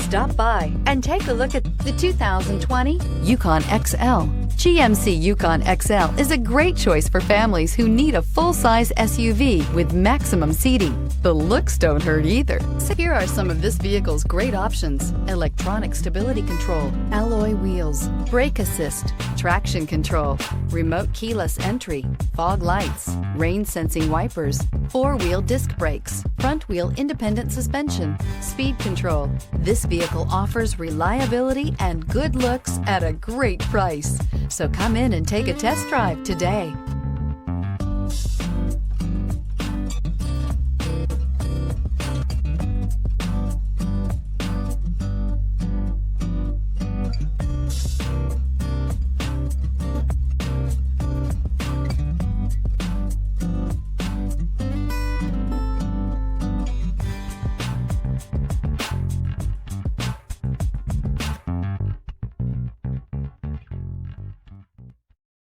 Stop by and take a look at the 2020 Yukon XL. GMC Yukon XL is a great choice for families who need a full-size SUV with maximum seating. The looks don't hurt either. So here are some of this vehicle's great options: electronic stability control, alloy wheels, brake assist, traction control, remote keyless entry, fog lights, rain sensing wipers, four-wheel disc brakes, front wheel independent suspension, speed control. This vehicle offers reliability and good looks at a great price. So come in and take a test drive today.